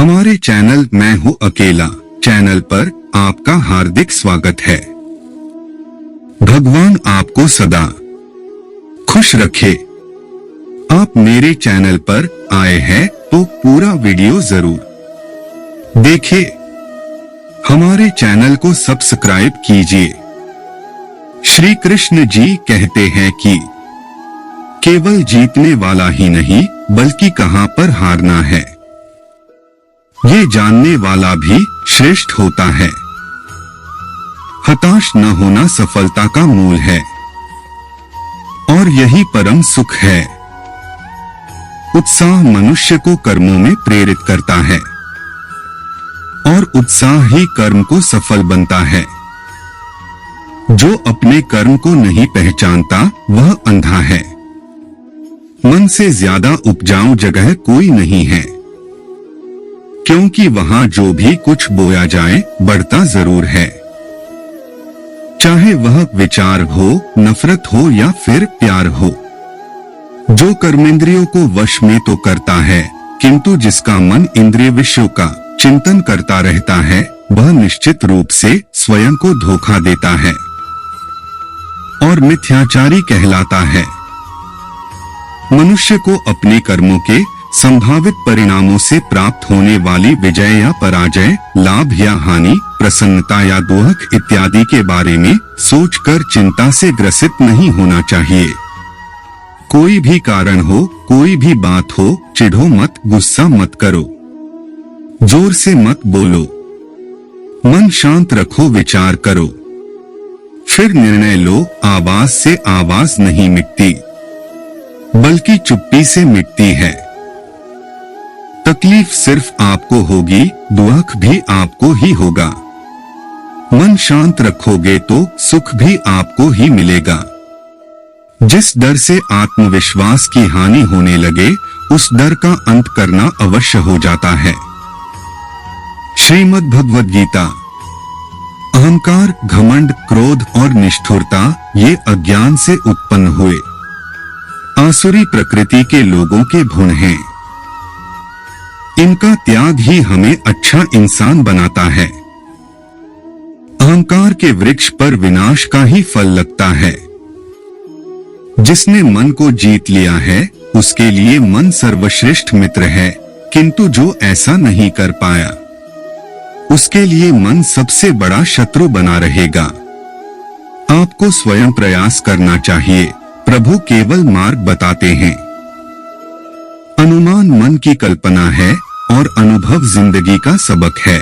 हमारे चैनल मैं हूँ अकेला चैनल पर आपका हार्दिक स्वागत है। भगवान आपको सदा खुश रखे। आप मेरे चैनल पर आए हैं तो पूरा वीडियो जरूर देखिए। हमारे चैनल को सब्सक्राइब कीजिए। श्री कृष्ण जी कहते हैं कि केवल जीतने वाला ही नहीं बल्कि कहां पर हारना है, ये जानने वाला भी श्रेष्ठ होता है। हताश न होना सफलता का मूल है और यही परम सुख है। उत्साह मनुष्य को कर्मों में प्रेरित करता है और उत्साह ही कर्म को सफल बनता है। जो अपने कर्म को नहीं पहचानता वह अंधा है। मन से ज्यादा उपजाऊ जगह कोई नहीं है, क्योंकि वहां जो भी कुछ बोया जाए बढ़ता जरूर है। चाहे वह विचार हो, नफरत हो या फिर प्यार हो। जो कर्मेंद्रियों को वश में तो करता है, किंतु जिसका मन इंद्रिय विषयों का चिंतन करता रहता है वह निश्चित रूप से स्वयं को धोखा देता है और मिथ्याचारी कहलाता है। मनुष्य को अपने कर्मों के संभावित परिणामों से प्राप्त होने वाली विजय या पराजय, लाभ या हानि, प्रसन्नता या दुख इत्यादि के बारे में सोचकर चिंता से ग्रसित नहीं होना चाहिए। कोई भी कारण हो, कोई भी बात हो, चिढ़ो मत, गुस्सा मत करो, जोर से मत बोलो, मन शांत रखो, विचार करो, फिर निर्णय लो। आवाज से आवाज नहीं मिटती बल्कि चुप्पी से मिटती है। तकलीफ सिर्फ आपको होगी, दुख भी आपको ही होगा। मन शांत रखोगे तो सुख भी आपको ही मिलेगा। जिस डर से आत्मविश्वास की हानि होने लगे उस डर का अंत करना अवश्य हो जाता है। श्रीमद् भगवद गीता। अहंकार, घमंड, क्रोध और निष्ठुरता ये अज्ञान से उत्पन्न हुए आसुरी प्रकृति के लोगों के गुण हैं। इनका त्याग ही हमें अच्छा इंसान बनाता है। अहंकार के वृक्ष पर विनाश का ही फल लगता है। जिसने मन को जीत लिया है उसके लिए मन सर्वश्रेष्ठ मित्र है, किंतु जो ऐसा नहीं कर पाया उसके लिए मन सबसे बड़ा शत्रु बना रहेगा। आपको स्वयं प्रयास करना चाहिए, प्रभु केवल मार्ग बताते हैं। अनुमान मन की कल्पना है और अनुभव जिंदगी का सबक है।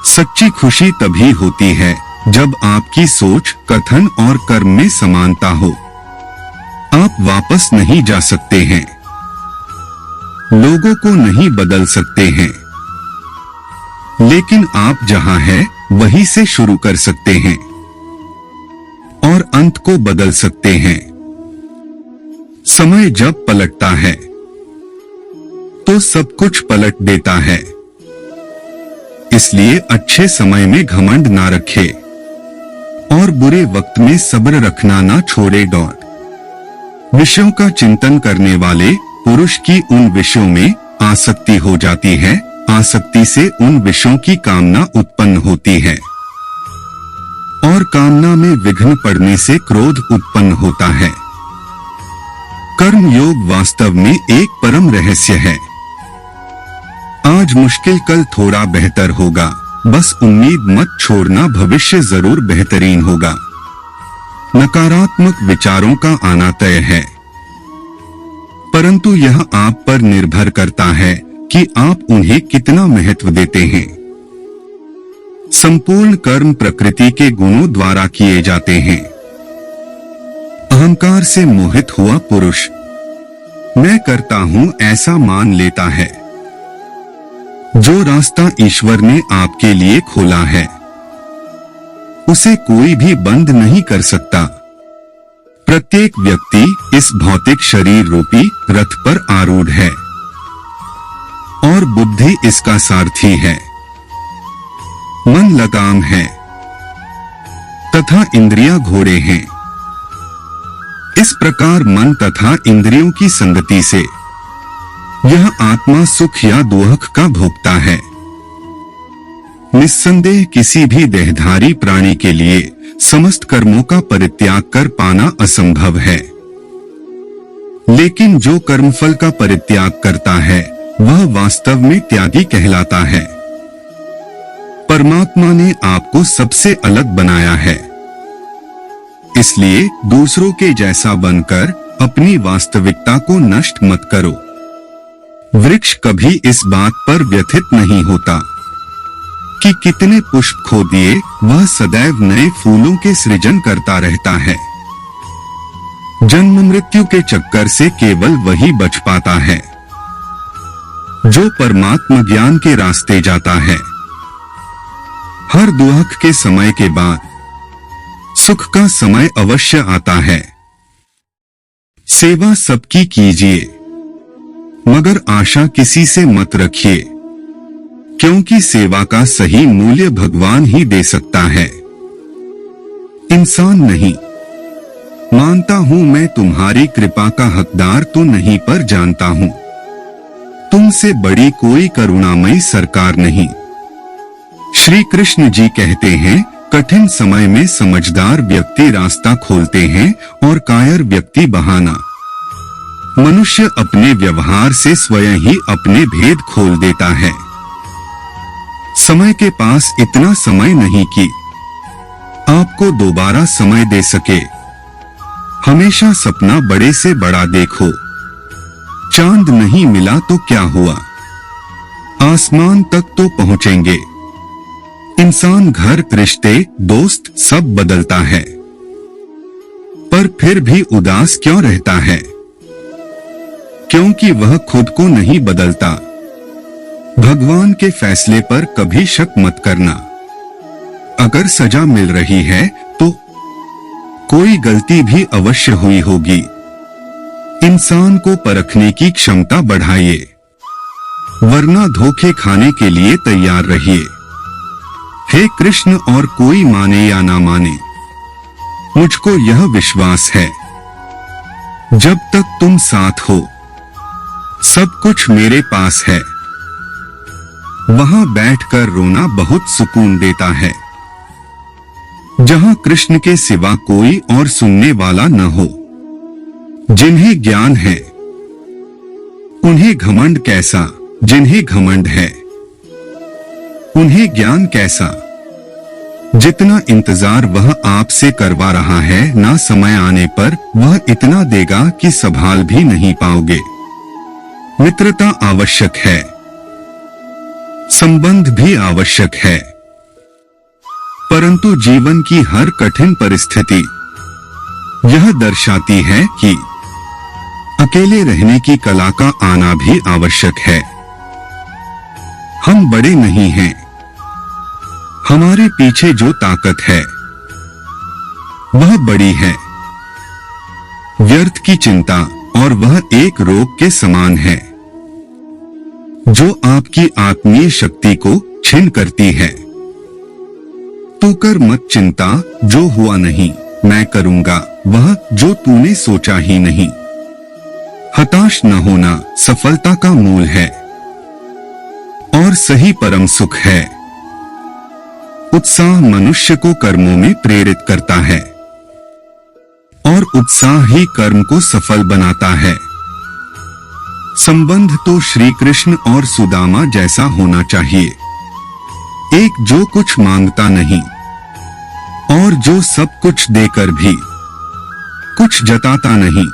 सच्ची खुशी तभी होती है जब आपकी सोच, कथन और कर्म में समानता हो। आप वापस नहीं जा सकते हैं, लोगों को नहीं बदल सकते हैं, लेकिन आप जहां हैं वहीं से शुरू कर सकते हैं और अंत को बदल सकते हैं। समय जब पलटता है तो सब कुछ पलट देता है। इसलिए अच्छे समय में घमंड ना रखे और बुरे वक्त में सब्र रखना ना छोड़े। विषयों का चिंतन करने वाले पुरुष की उन विषयों में आसक्ति हो जाती है। आसक्ति से उन विषयों की कामना उत्पन्न होती है और कामना में विघ्न पड़ने से क्रोध उत्पन्न होता है। कर्म योग वास्तव में एक परम रहस्य है। आज मुश्किल कल थोड़ा बेहतर होगा, बस उम्मीद मत छोड़ना, भविष्य जरूर बेहतरीन होगा। नकारात्मक विचारों का आना तय है, परंतु यह आप पर निर्भर करता है कि आप उन्हें कितना महत्व देते हैं। संपूर्ण कर्म प्रकृति के गुणों द्वारा किए जाते हैं। अहंकार से मोहित हुआ पुरुष मैं करता हूं ऐसा मान लेता है। जो रास्ता ईश्वर ने आपके लिए खोला है उसे कोई भी बंद नहीं कर सकता। प्रत्येक व्यक्ति इस भौतिक शरीर रूपी रथ पर आरूढ़ है और बुद्धि इसका सारथी है। मन लगाम है तथा इंद्रियां घोड़े हैं। इस प्रकार मन तथा इंद्रियों की संगति से यह आत्मा सुख या दुख का भोगता है। निस्संदेह किसी भी देहधारी प्राणी के लिए समस्त कर्मों का परित्याग कर पाना असंभव है, लेकिन जो कर्मफल का परित्याग करता है वह वास्तव में त्यागी कहलाता है। परमात्मा ने आपको सबसे अलग बनाया है, इसलिए दूसरों के जैसा बनकर अपनी वास्तविकता को नष्ट मत करो। वृक्ष कभी इस बात पर व्यथित नहीं होता कि कितने पुष्प खो दिए, वह सदैव नए फूलों के सृजन करता रहता है। जन्म मृत्यु के चक्कर से केवल वही बच पाता है जो परमात्मा ज्ञान के रास्ते जाता है। हर दुख के समय के बाद सुख का समय अवश्य आता है। सेवा सबकी कीजिए, मगर आशा किसी से मत रखिए, क्योंकि सेवा का सही मूल्य भगवान ही दे सकता है, इंसान नहीं। मानता हूं मैं तुम्हारी कृपा का हकदार तो नहीं, पर जानता हूं तुमसे बड़ी कोई करुणामयी सरकार नहीं। श्री कृष्ण जी कहते हैं, कठिन समय में समझदार व्यक्ति रास्ता खोलते हैं और कायर व्यक्ति बहाना। मनुष्य अपने व्यवहार से स्वयं ही अपने भेद खोल देता है। समय के पास इतना समय नहीं कि आपको दोबारा समय दे सके। हमेशा सपना बड़े से बड़ा देखो। चांद नहीं मिला तो क्या हुआ, आसमान तक तो पहुंचेंगे। इंसान, घर, रिश्ते, दोस्त सब बदलता है, पर फिर भी उदास क्यों रहता है? क्योंकि वह खुद को नहीं बदलता। भगवान के फैसले पर कभी शक मत करना। अगर सजा मिल रही है तो कोई गलती भी अवश्य हुई होगी। इंसान को परखने की क्षमता बढ़ाइए, वरना धोखे खाने के लिए तैयार रहिए। हे कृष्ण, और कोई माने या ना माने, मुझको यह विश्वास है, जब तक तुम साथ हो सब कुछ मेरे पास है। वहां बैठकर रोना बहुत सुकून देता है, जहां कृष्ण के सिवा कोई और सुनने वाला न हो। जिन्हें ज्ञान है उन्हें घमंड कैसा, जिन्हें घमंड है उन्हें ज्ञान कैसा। जितना इंतजार वह आपसे करवा रहा है, ना समय आने पर वह इतना देगा कि संभाल भी नहीं पाओगे। मित्रता आवश्यक है, संबंध भी आवश्यक है, परंतु जीवन की हर कठिन परिस्थिति यह दर्शाती है कि अकेले रहने की कला का आना भी आवश्यक है। हम बड़े नहीं हैं, हमारे पीछे जो ताकत है वह बड़ी है। व्यर्थ की चिंता और वह एक रोग के समान है जो आपकी आत्मीय शक्ति को छीन करती है। तू कर मत चिंता जो हुआ नहीं, मैं करूंगा वह जो तूने सोचा ही नहीं। हताश न होना सफलता का मूल है और सही परम सुख है। उत्साह मनुष्य को कर्मों में प्रेरित करता है और उत्साह ही कर्म को सफल बनाता है। संबंध तो श्री कृष्ण और सुदामा जैसा होना चाहिए, एक जो कुछ मांगता नहीं और जो सब कुछ देकर भी कुछ जताता नहीं।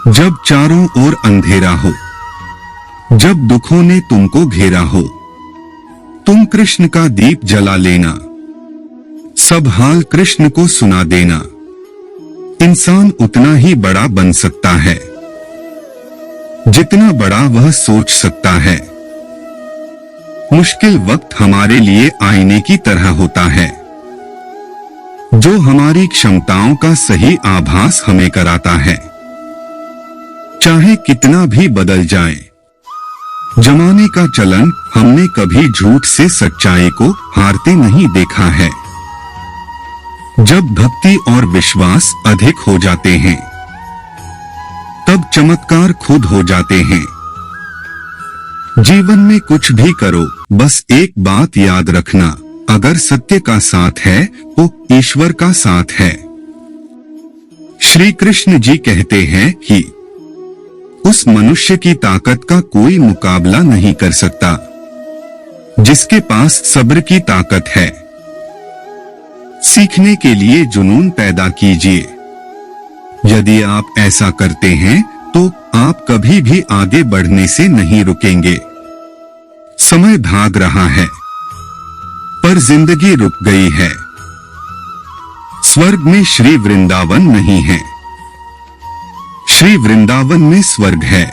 जब चारों ओर अंधेरा हो, जब दुखों ने तुमको घेरा हो, तुम कृष्ण का दीप जला लेना, सब हाल कृष्ण को सुना देना। इंसान उतना ही बड़ा बन सकता है जितना बड़ा वह सोच सकता है। मुश्किल वक्त हमारे लिए आईने की तरह होता है, जो हमारी क्षमताओं का सही आभास हमें कराता है। चाहे कितना भी बदल जाए, जमाने का चलन, हमने कभी झूठ से सच्चाई को हारते नहीं देखा है। जब भक्ति और विश्वास अधिक हो जाते हैं, तब चमत्कार खुद हो जाते हैं। जीवन में कुछ भी करो, बस एक बात याद रखना, अगर सत्य का साथ है तो ईश्वर का साथ है। श्री कृष्ण जी कहते हैं कि उस मनुष्य की ताकत का कोई मुकाबला नहीं कर सकता जिसके पास सब्र की ताकत है। सीखने के लिए जुनून पैदा कीजिए। यदि आप ऐसा करते हैं तो आप कभी भी आगे बढ़ने से नहीं रुकेंगे। समय भाग रहा है पर जिंदगी रुक गई है। स्वर्ग में श्री वृंदावन नहीं है, श्री वृंदावन में स्वर्ग है।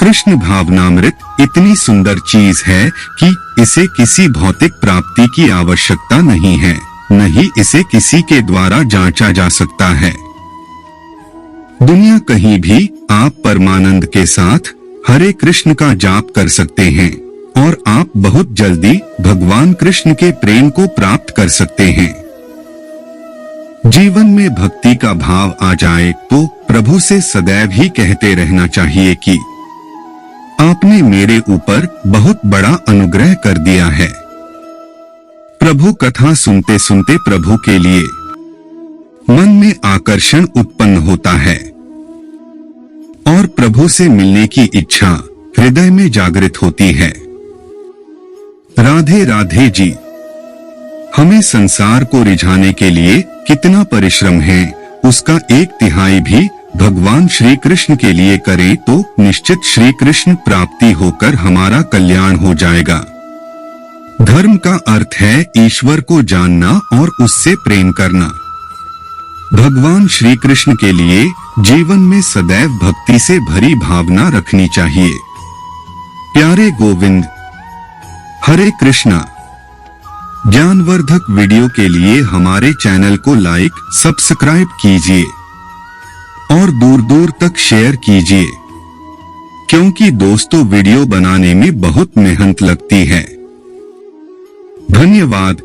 कृष्ण भावनामृत इतनी सुंदर चीज है कि इसे किसी भौतिक प्राप्ति की आवश्यकता नहीं है, न ही इसे किसी के द्वारा जांचा जा सकता है। दुनिया कहीं भी आप परमानंद के साथ हरे कृष्ण का जाप कर सकते हैं और आप बहुत जल्दी भगवान कृष्ण के प्रेम को प्राप्त कर सकते हैं। जीवन में भक्ति का भाव आ जाए तो प्रभु से सदैव ही कहते रहना चाहिए कि आपने मेरे ऊपर बहुत बड़ा अनुग्रह कर दिया है। प्रभु कथा सुनते सुनते प्रभु के लिए मन में आकर्षण उत्पन्न होता है और प्रभु से मिलने की इच्छा हृदय में जागृत होती है। राधे राधे जी। हमें संसार को रिझाने के लिए कितना परिश्रम है, उसका 1/3 भी भगवान श्री कृष्ण के लिए करें तो निश्चित श्री कृष्ण प्राप्ति होकर हमारा कल्याण हो जाएगा। धर्म का अर्थ है ईश्वर को जानना और उससे प्रेम करना। भगवान श्री कृष्ण के लिए जीवन में सदैव भक्ति से भरी भावना रखनी चाहिए। प्यारे गोविंद, हरे कृष्णा। ज्ञानवर्धक वीडियो के लिए हमारे चैनल को लाइक, सब्सक्राइब कीजिए और दूर दूर तक शेयर कीजिए, क्योंकि दोस्तों वीडियो बनाने में बहुत मेहनत लगती है। धन्यवाद।